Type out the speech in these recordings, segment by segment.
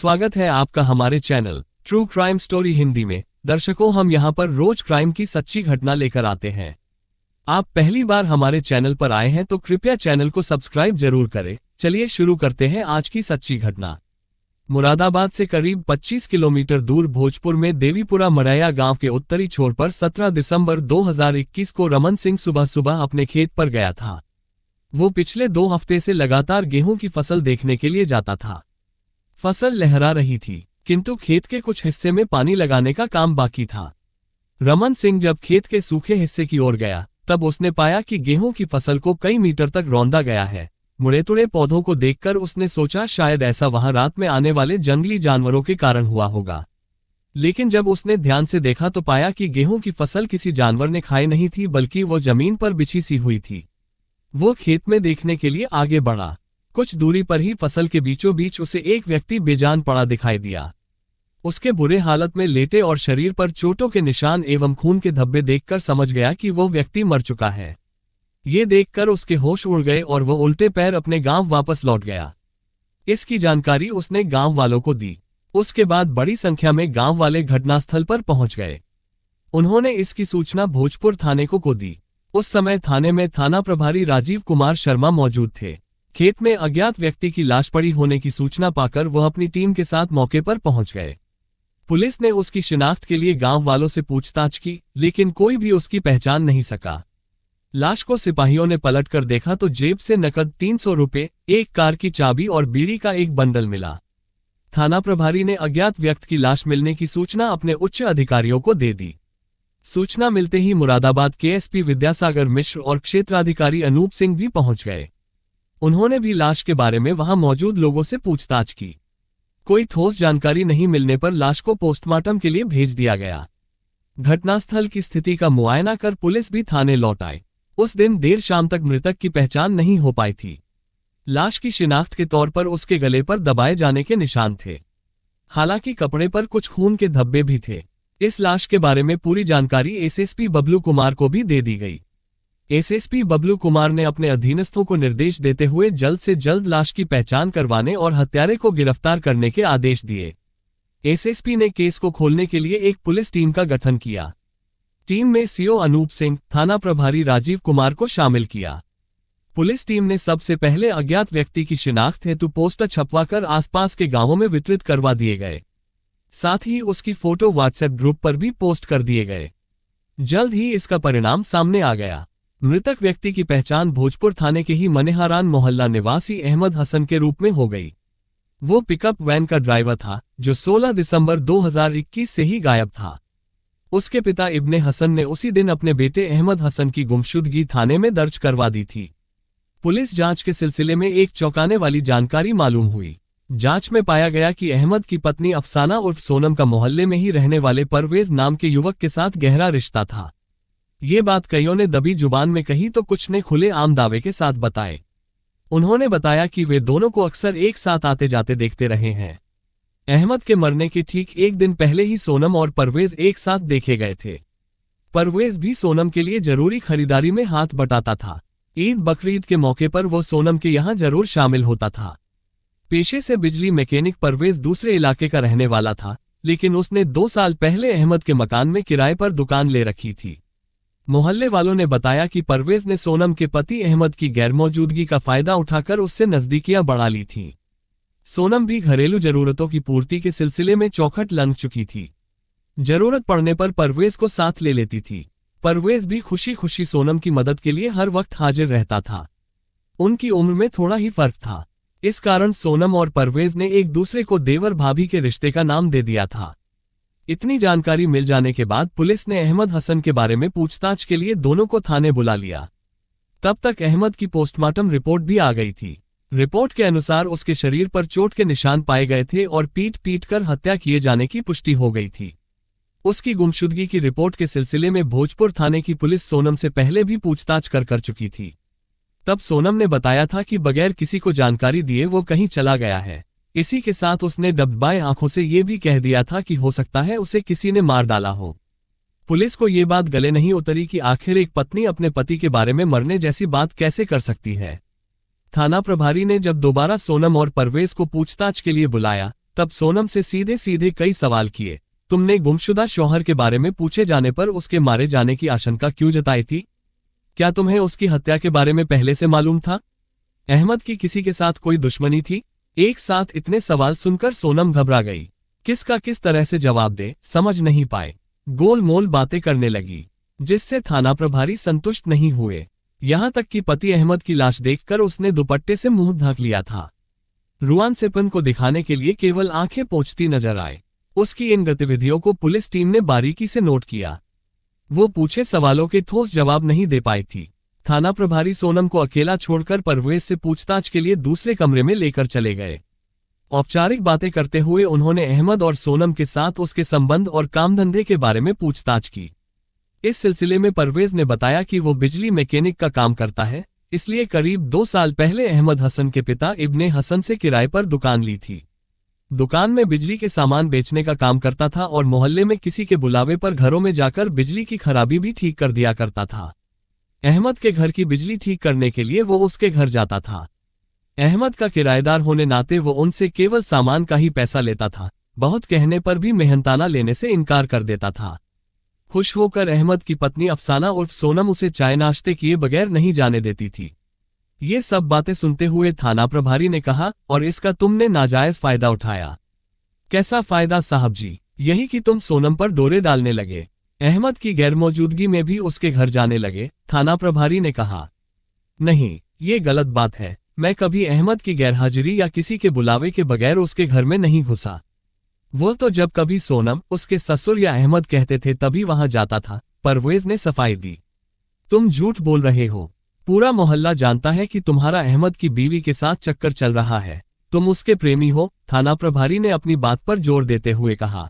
स्वागत है आपका हमारे channel true crime story Hindi में। दर्शकों, हम यहाँ पर रोज क्राइम की सच्ची घटना लेकर आते हैं। आप पहली बार हमारे चैनल पर आए हैं तो कृपया चैनल को सब्सक्राइब जरूर करें। चलिए शुरू करते हैं आज की सच्ची घटना। मुरादाबाद से करीब 25 किलोमीटर दूर भोजपुर में देवीपुरा मरैया गांव के उत्तरी छोर पर 17 दिसंबर 2021 को रमन सिंह सुबह सुबह अपने खेत पर गया था। वो पिछले 2 हफ्ते से लगातार गेहूं की फसल देखने के लिए जाता था। फसल लहरा रही थी, किंतु खेत के कुछ हिस्से में पानी लगाने का काम बाकी था। रमन सिंह जब खेत के सूखे हिस्से की ओर गया, तब उसने पाया कि गेहूं की फसल को कई मीटर तक रौंदा गया है। मुड़े-तुड़े पौधों को देखकर उसने सोचा शायद ऐसा वहां रात में आने वाले जंगली जानवरों के कारण हुआ होगा। लेकिन जब उसने ध्यान से देखा तो पाया कि गेहूं की फसल किसी जानवर ने खाई नहीं थी, बल्कि वो जमीन पर बिछी सी हुई थी। वो खेत में देखने के लिए आगे बढ़ा। कुछ दूरी पर ही फसल के बीचों बीच उसे एक व्यक्ति बेजान पड़ा दिखाई दिया। उसके बुरे हालत में लेटे और शरीर पर चोटों के निशान एवं खून के धब्बे देखकर समझ गया कि वो व्यक्ति मर चुका है। ये देखकर उसके होश उड़ गए और वो उल्टे पैर अपने गांव वापस लौट गया। इसकी जानकारी उसने गांव वालों को दी। उसके बाद बड़ी संख्या में गांव वाले घटनास्थल पर पहुंच गए। उन्होंने इसकी सूचना भोजपुर थाने को दी। उस समय थाने में थाना प्रभारी राजीव कुमार शर्मा मौजूद थे। खेत में अज्ञात व्यक्ति की लाश पड़ी होने की सूचना पाकर वह अपनी टीम के साथ मौके पर पहुंच गए। पुलिस ने उसकी शिनाख्त के लिए गांव वालों से पूछताछ की, लेकिन कोई भी उसकी पहचान नहीं सका। लाश को सिपाहियों ने पलटकर देखा तो जेब से नकद 300 रुपए, एक कार की चाबी और बीड़ी का एक बंडल मिला। थाना प्रभारी ने अज्ञात व्यक्ति की लाश मिलने की सूचना अपने उच्च अधिकारियों को दे दी। सूचना मिलते ही मुरादाबाद के एसपी विद्यासागर मिश्र और क्षेत्राधिकारी अनूप सिंह भी पहुंच गए। उन्होंने भी लाश के बारे में वहां मौजूद लोगों से पूछताछ की। कोई ठोस जानकारी नहीं मिलने पर लाश को पोस्टमार्टम के लिए भेज दिया गया। घटनास्थल की स्थिति का मुआयना कर पुलिस भी थाने लौट आई। उस दिन देर शाम तक मृतक की पहचान नहीं हो पाई थी। लाश की शिनाख्त के तौर पर उसके गले पर दबाए जाने के निशान थे। हालांकि कपड़े पर कुछ खून के धब्बे भी थे। इस लाश के बारे में पूरी जानकारी एसएसपी बबलू कुमार को भी दे दी गई। एसएसपी बबलू कुमार ने अपने अधीनस्थों को निर्देश देते हुए जल्द से जल्द लाश की पहचान करवाने और हत्यारे को गिरफ्तार करने के आदेश दिए। एसएसपी ने केस को खोलने के लिए एक पुलिस टीम का गठन किया। टीम में सीओ अनूप सिंह, थाना प्रभारी राजीव कुमार को शामिल किया। पुलिस टीम ने सबसे पहले अज्ञात व्यक्ति की शिनाख्त हेतु पोस्टर छपवाकर आसपास के गांवों में वितरित करवा दिए गए। साथ ही उसकी फोटो व्हाट्सएप ग्रुप पर भी पोस्ट कर दिए गए। जल्द ही इसका परिणाम सामने आ गया। मृतक व्यक्ति की पहचान भोजपुर थाने के ही मनेहारान मोहल्ला निवासी अहमद हसन के रूप में हो गई। वो पिकअप वैन का ड्राइवर था, जो 16 दिसंबर 2021 से ही गायब था। उसके पिता इब्ने हसन ने उसी दिन अपने बेटे अहमद हसन की गुमशुदगी थाने में दर्ज करवा दी थी। पुलिस जांच के सिलसिले में एक चौंकाने वाली जानकारी मालूम हुई। जांच में पाया गया कि अहमद की पत्नी अफसाना उर्फ सोनम का मोहल्ले में ही रहने वाले परवेज नाम के युवक के साथ गहरा रिश्ता था। ये बात कईयों ने दबी जुबान में कही तो कुछ ने खुले आम दावे के साथ बताए। उन्होंने बताया कि वे दोनों को अक्सर एक साथ आते जाते देखते रहे हैं। अहमद के मरने के ठीक एक दिन पहले ही सोनम और परवेज एक साथ देखे गए थे। परवेज भी सोनम के लिए जरूरी खरीदारी में हाथ बटाता था। ईद बकरीद के मौके पर वो सोनम के यहाँ जरूर शामिल होता था। पेशे से बिजली मैकेनिक परवेज दूसरे इलाके का रहने वाला था, लेकिन उसने 2 साल पहले अहमद के मकान में किराए पर दुकान ले रखी थी। मोहल्ले वालों ने बताया कि परवेज ने सोनम के पति अहमद की गैरमौजूदगी का फायदा उठाकर उससे नजदीकियां बढ़ा ली थीं। सोनम भी घरेलू जरूरतों की पूर्ति के सिलसिले में चौखट लग चुकी थी। जरूरत पड़ने पर परवेज को साथ ले लेती थी। परवेज भी खुशी खुशी सोनम की मदद के लिए हर वक्त हाजिर रहता था। उनकी उम्र में थोड़ा ही फर्क था। इस कारण सोनम और परवेज ने एक दूसरे को देवर भाभी के रिश्ते का नाम दे दिया था। इतनी जानकारी मिल जाने के बाद पुलिस ने अहमद हसन के बारे में पूछताछ के लिए दोनों को थाने बुला लिया। तब तक अहमद की पोस्टमार्टम रिपोर्ट भी आ गई थी। रिपोर्ट के अनुसार उसके शरीर पर चोट के निशान पाए गए थे और पीट कर हत्या किए जाने की पुष्टि हो गई थी। उसकी गुमशुदगी की रिपोर्ट के सिलसिले में भोजपुर थाने की पुलिस सोनम से पहले भी पूछताछ कर चुकी थी। तब सोनम ने बताया था कि बगैर किसी को जानकारी दिए वो कहीं चला गया है। इसी के साथ उसने डबडबाए आंखों से ये भी कह दिया था कि हो सकता है उसे किसी ने मार डाला हो। पुलिस को ये बात गले नहीं उतरी कि आखिर एक पत्नी अपने पति के बारे में मरने जैसी बात कैसे कर सकती है। थाना प्रभारी ने जब दोबारा सोनम और परवेज को पूछताछ के लिए बुलाया तब सोनम से सीधे सीधे कई सवाल किए। तुमने गुमशुदा शौहर के बारे में पूछे जाने पर उसके मारे जाने की आशंका क्यों जताई थी? क्या तुम्हें उसकी हत्या के बारे में पहले से मालूम था? अहमद की किसी के साथ कोई दुश्मनी थी? एक साथ इतने सवाल सुनकर सोनम घबरा गई। किसका किस तरह से जवाब दे समझ नहीं पाए। गोलमोल बातें करने लगी, जिससे थाना प्रभारी संतुष्ट नहीं हुए। यहां तक कि पति अहमद की लाश देखकर उसने दुपट्टे से मुंह ढक लिया था। रुआन सेपन को दिखाने के लिए केवल आंखें पोंछती नजर आए। उसकी इन गतिविधियों को पुलिस टीम ने बारीकी से नोट किया। वो पूछे सवालों के ठोस जवाब नहीं दे पाई थी। थाना प्रभारी सोनम को अकेला छोड़कर परवेज से पूछताछ के लिए दूसरे कमरे में लेकर चले गए। औपचारिक बातें करते हुए उन्होंने अहमद और सोनम के साथ उसके संबंध और कामधंधे के बारे में पूछताछ की। इस सिलसिले में परवेज ने बताया कि वो बिजली मैकेनिक का काम करता है, इसलिए करीब 2 साल पहले अहमद हसन के पिता इब्ने हसन से किराए पर दुकान ली थी। दुकान में बिजली के सामान बेचने का काम करता था और मोहल्ले में किसी के बुलावे पर घरों में जाकर बिजली की खराबी भी ठीक कर दिया करता था। अहमद के घर की बिजली ठीक करने के लिए वो उसके घर जाता था। अहमद का किराएदार होने नाते वो उनसे केवल सामान का ही पैसा लेता था। बहुत कहने पर भी मेहनताना लेने से इनकार कर देता था। खुश होकर अहमद की पत्नी अफसाना उर्फ सोनम उसे चाय नाश्ते किए बगैर नहीं जाने देती थी। ये सब बातें सुनते हुए थाना प्रभारी ने कहा, और इसका तुमने नाजायज फायदा उठाया। कैसा फायदा साहब जी? यही कि तुम सोनम पर डोरे डालने लगे, अहमद की गैरमौजूदगी में भी उसके घर जाने लगे। थाना प्रभारी ने कहा, नहीं, ये गलत बात है। मैं कभी अहमद की गैरहाजिरी या किसी के बुलावे के बगैर उसके घर में नहीं घुसा। वो तो जब कभी सोनम, उसके ससुर या अहमद कहते थे तभी वहां जाता था। परवेज ने सफाई दी। तुम झूठ बोल रहे हो। पूरा मोहल्ला जानता है कि तुम्हारा अहमद की बीवी के साथ चक्कर चल रहा है। तुम उसके प्रेमी हो। थाना प्रभारी ने अपनी बात पर जोर देते हुए कहा,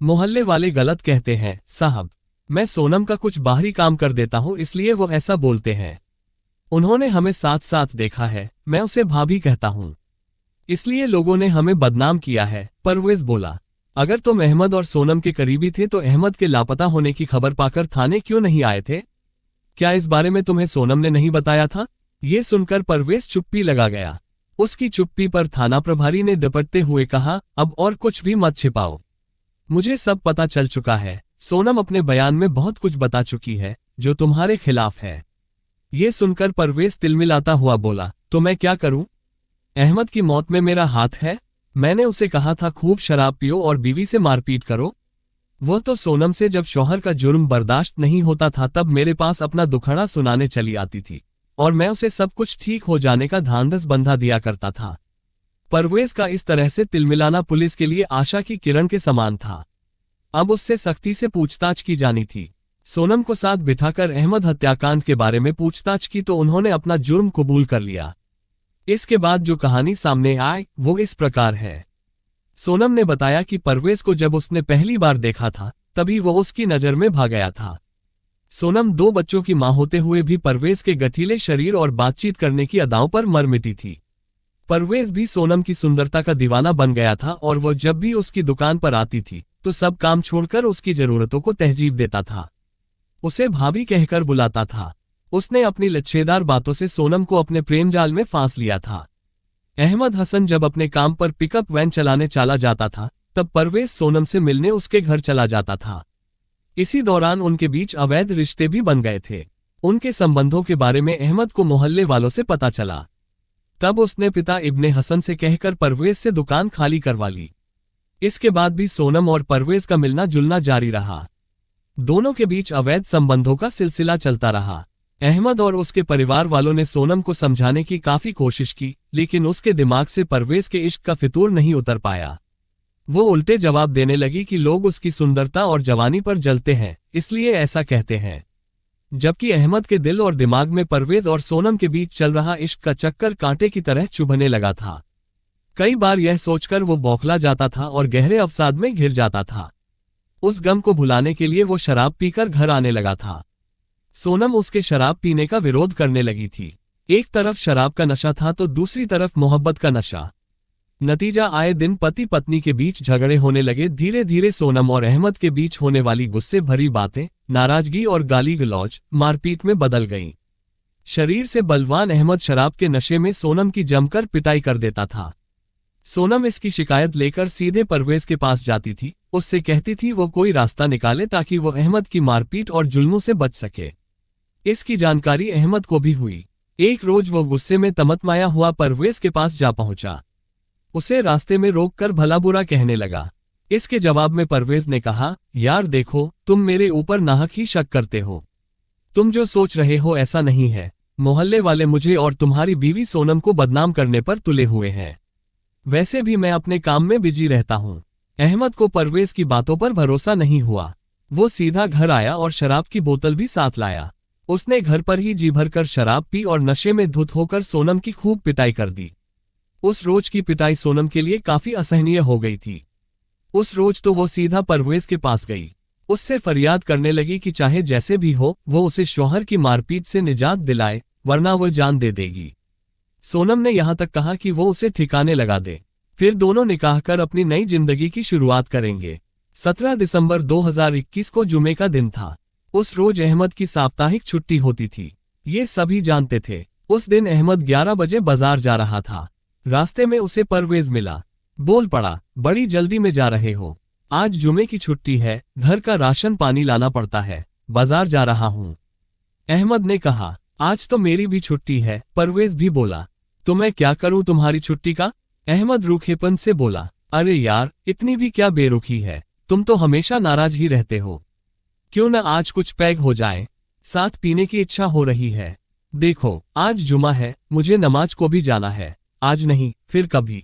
मोहल्ले वाले गलत कहते हैं साहब। मैं सोनम का कुछ बाहरी काम कर देता हूं, इसलिए वो ऐसा बोलते हैं। उन्होंने हमें साथ साथ देखा है। मैं उसे भाभी कहता हूं, इसलिए लोगों ने हमें बदनाम किया है। परवेज बोला, अगर तुम अहमद और सोनम के करीबी थे तो अहमद के लापता होने की खबर पाकर थाने क्यों नहीं आए थे? क्या इस बारे में तुम्हें सोनम ने नहीं बताया था? ये सुनकर परवेज चुप्पी लगा गया। उसकी चुप्पी पर थाना प्रभारी ने दुपट्टे हुए कहा, अब और कुछ भी मत छिपाओ। मुझे सब पता चल चुका है। सोनम अपने बयान में बहुत कुछ बता चुकी है जो तुम्हारे खिलाफ है। ये सुनकर परवेज तिलमिलाता हुआ बोला, तो मैं क्या करूं? अहमद की मौत में मेरा हाथ है? मैंने उसे कहा था खूब शराब पियो और बीवी से मारपीट करो। वो तो सोनम से जब शौहर का जुर्म बर्दाश्त नहीं होता था तब मेरे पास अपना दुखड़ा सुनाने चली आती थी, और मैं उसे सब कुछ ठीक हो जाने का ढांढस बंधा दिया करता था। परवेज का इस तरह से तिलमिलाना पुलिस के लिए आशा की किरण के समान था। अब उससे सख्ती से पूछताछ की जानी थी। सोनम को साथ बिठाकर अहमद हत्याकांड के बारे में पूछताछ की तो उन्होंने अपना जुर्म कबूल कर लिया। इसके बाद जो कहानी सामने आई वो इस प्रकार है। सोनम ने बताया कि परवेज को जब उसने पहली बार देखा था तभी वो उसकी नजर में भाग गया था। सोनम 2 बच्चों की मां होते हुए भी परवेज के गठीले शरीर और बातचीत करने की अदाओं पर मर मिटी थी। परवेज भी सोनम की सुंदरता का दीवाना बन गया था और वो जब भी उसकी दुकान पर आती थी तो सब काम छोड़कर उसकी जरूरतों को तहजीब देता था। उसे भाभी कहकर बुलाता था। उसने अपनी लच्छेदार बातों से सोनम को अपने प्रेम जाल में फांस लिया था। अहमद हसन जब अपने काम पर पिकअप वैन चलाने चला जाता था तब परवेज सोनम से मिलने उसके घर चला जाता था। इसी दौरान उनके बीच अवैध रिश्ते भी बन गए थे। उनके संबंधों के बारे में अहमद को मोहल्ले वालों से पता चला। तब उसने पिता इब्ने हसन से कहकर परवेज से दुकान खाली करवा ली। इसके बाद भी सोनम और परवेज का मिलना जुलना जारी रहा। दोनों के बीच अवैध संबंधों का सिलसिला चलता रहा। अहमद और उसके परिवार वालों ने सोनम को समझाने की काफी कोशिश की, लेकिन उसके दिमाग से परवेज के इश्क का फितूर नहीं उतर पाया। वो उल्टे जवाब देने लगी कि लोग उसकी सुंदरता और जवानी पर जलते हैं, इसलिए ऐसा कहते हैं। जबकि अहमद के दिल और दिमाग में परवेज और सोनम के बीच चल रहा इश्क का चक्कर कांटे की तरह चुभने लगा था। कई बार यह सोचकर वो बौखला जाता था और गहरे अवसाद में घिर जाता था। उस गम को भुलाने के लिए वो शराब पीकर घर आने लगा था। सोनम उसके शराब पीने का विरोध करने लगी थी। एक तरफ शराब का नशा था तो दूसरी तरफ मोहब्बत का नशा। नतीजा आए दिन पति पत्नी के बीच झगड़े होने लगे। धीरे धीरे सोनम और अहमद के बीच होने वाली गुस्से भरी बातें, नाराजगी और गाली गलौज मारपीट में बदल गईं। शरीर से बलवान अहमद शराब के नशे में सोनम की जमकर पिटाई कर देता था। सोनम इसकी शिकायत लेकर सीधे परवेज के पास जाती थी, उससे कहती थी वो कोई रास्ता निकाले ताकि वो अहमद की मारपीट और जुल्मों से बच सके। इसकी जानकारी अहमद को भी हुई। एक रोज वो गुस्से में तमतमाया हुआ परवेज के पास जा पहुंचा। उसे रास्ते में रोककर भला बुरा कहने लगा। इसके जवाब में परवेज ने कहा, यार देखो, तुम मेरे ऊपर नाहक ही शक करते हो। तुम जो सोच रहे हो ऐसा नहीं है। मोहल्ले वाले मुझे और तुम्हारी बीवी सोनम को बदनाम करने पर तुले हुए हैं। वैसे भी मैं अपने काम में बिजी रहता हूं। अहमद को परवेज की बातों पर भरोसा नहीं हुआ। वो सीधा घर आया और शराब की बोतल भी साथ लाया। उसने घर पर ही जी भरकर शराब पी और नशे में धुत होकर सोनम की खूब पिटाई कर दी। उस रोज की पिटाई सोनम के लिए काफी असहनीय हो गई थी। उस रोज तो वो सीधा परवेज के पास गई। उससे फरियाद करने लगी कि चाहे जैसे भी हो वो उसे शौहर की मारपीट से निजात दिलाए, वरना वो जान दे देगी। सोनम ने यहां तक कहा कि वो उसे ठिकाने लगा दे, फिर दोनों निकाह कर अपनी नई जिंदगी की शुरुआत करेंगे। 17 दिसंबर 2021 को जुमे का दिन था। उस रोज अहमद की साप्ताहिक छुट्टी होती थी। ये सभी जानते थे। उस दिन अहमद 11 बजे बाजार जा रहा था। रास्ते में उसे परवेज मिला। बोल पड़ा, बड़ी जल्दी में जा रहे हो? आज जुमे की छुट्टी है, घर का राशन पानी लाना पड़ता है, बाजार जा रहा हूं। अहमद ने कहा, आज तो मेरी भी छुट्टी है। परवेज भी बोला, तो मैं क्या करूं तुम्हारी छुट्टी का? अहमद रूखेपन से बोला, अरे यार, इतनी भी क्या बेरुखी है, तुम तो हमेशा नाराज ही रहते हो। क्यों न आज कुछ पैग हो जाए, साथ पीने की इच्छा हो रही है। देखो, आज जुमा है, मुझे नमाज को भी जाना है। आज नहीं, फिर कभी।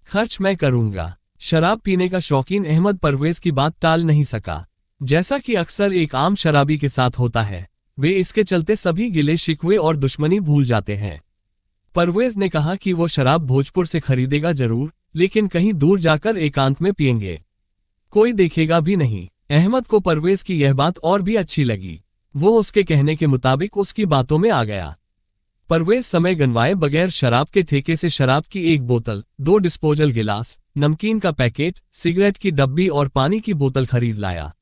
खर्च मैं करूंगा। शराब पीने का शौकीन अहमद परवेज की बात टाल नहीं सका। जैसा कि अक्सर एक आम शराबी के साथ होता है, वे इसके चलते सभी गिले शिकवे और दुश्मनी भूल जाते हैं। परवेज ने कहा कि वो शराब भोजपुर से खरीदेगा जरूर, लेकिन कहीं दूर जाकर एकांत में पिएंगे, कोई देखेगा भी नहीं। अहमद को परवेज की यह बात और भी अच्छी लगी। वो उसके कहने के मुताबिक उसकी बातों में आ गया। परवेज समय गंवाए बगैर शराब के ठेके से शराब की एक बोतल, 2 डिस्पोजल गिलास, नमकीन का पैकेट, सिगरेट की डब्बी और पानी की बोतल खरीद लाया।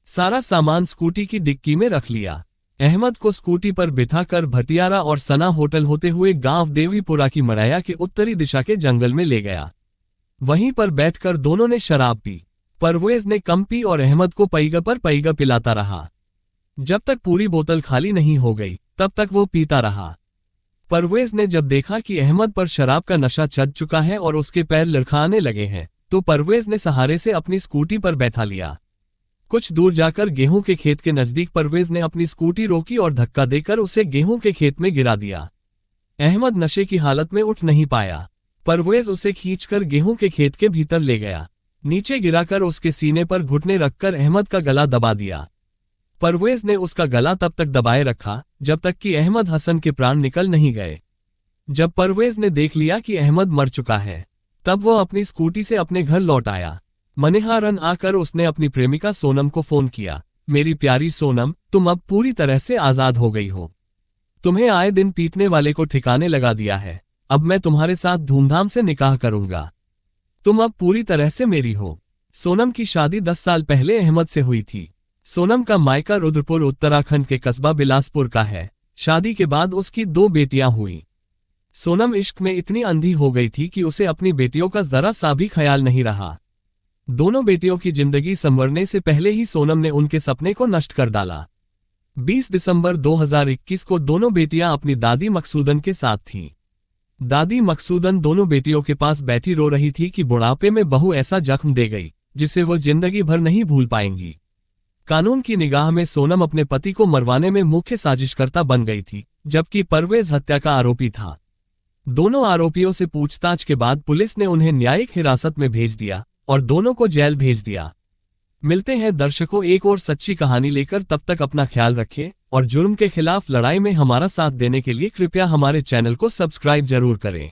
सारा सामान स्कूटी की डिक्की में रख लिया। अहमद को स्कूटी पर बिठाकर भटियारा और सना होटल होते हुए गांव देवीपुरा की मड़ैया के उत्तरी दिशा के जंगल में ले गया। वहीं पर बैठकर दोनों ने शराब पी। परवेज ने कम पी और अहमद को पैगा पर पैगा पिलाता रहा। जब तक पूरी बोतल खाली नहीं हो गई, तब तक वो पीता रहा। परवेज ने जब देखा कि अहमद पर शराब का नशा चढ़ चुका है और उसके पैर लड़खड़ाने लगे हैं, तो परवेज ने सहारे से अपनी स्कूटी पर बैठा लिया। कुछ दूर जाकर गेहूं के खेत के नजदीक परवेज ने अपनी स्कूटी रोकी और धक्का देकर उसे गेहूं के खेत में गिरा दिया। अहमद नशे की हालत में उठ नहीं पाया। परवेज उसे खींचकर गेहूं के खेत के भीतर ले गया। नीचे गिराकर उसके सीने पर घुटने रखकर अहमद का गला दबा दिया। परवेज ने उसका गला तब तक दबाए रखा जब तक कि अहमद हसन के प्राण निकल नहीं गए। जब परवेज ने देख लिया कि अहमद मर चुका है, तब वो अपनी स्कूटी से अपने घर लौट आया। मनेहारन आकर उसने अपनी प्रेमिका सोनम को फोन किया, मेरी प्यारी सोनम, तुम अब पूरी तरह से आजाद हो गई हो। तुम्हें आए दिन पीटने वाले को ठिकाने लगा दिया है। अब मैं तुम्हारे साथ धूमधाम से निकाह करूंगा। तुम अब पूरी तरह से मेरी हो। सोनम की शादी 10 साल पहले अहमद से हुई थी। सोनम का मायका रुद्रपुर उत्तराखंड के कस्बा बिलासपुर का है। शादी के बाद उसकी 2 बेटियां हुई। सोनम इश्क में इतनी अंधी हो गई थी कि उसे अपनी बेटियों का जरा सा भी ख्याल नहीं रहा। दोनों बेटियों की जिंदगी संवरने से पहले ही सोनम ने उनके सपने को नष्ट कर डाला। 20 दिसंबर 2021 को दोनों बेटियां अपनी दादी मकसूदन के साथ थीं। दादी मकसूदन दोनों बेटियों के पास बैठी रो रही थी कि बुढ़ापे में बहू ऐसा जख्म दे गई जिसे वो जिंदगी भर नहीं भूल पाएंगी। कानून की निगाह में सोनम अपने पति को मरवाने में मुख्य साजिशकर्ता बन गई थी, जबकि परवेज हत्या का आरोपी था। दोनों आरोपियों से पूछताछ के बाद पुलिस ने उन्हें न्यायिक हिरासत में भेज दिया और दोनों को जेल भेज दिया। मिलते हैं दर्शकों एक और सच्ची कहानी लेकर, तब तक अपना ख्याल रखें और जुर्म के खिलाफ लड़ाई में हमारा साथ देने के लिए कृपया हमारे चैनल को सब्सक्राइब जरूर करें।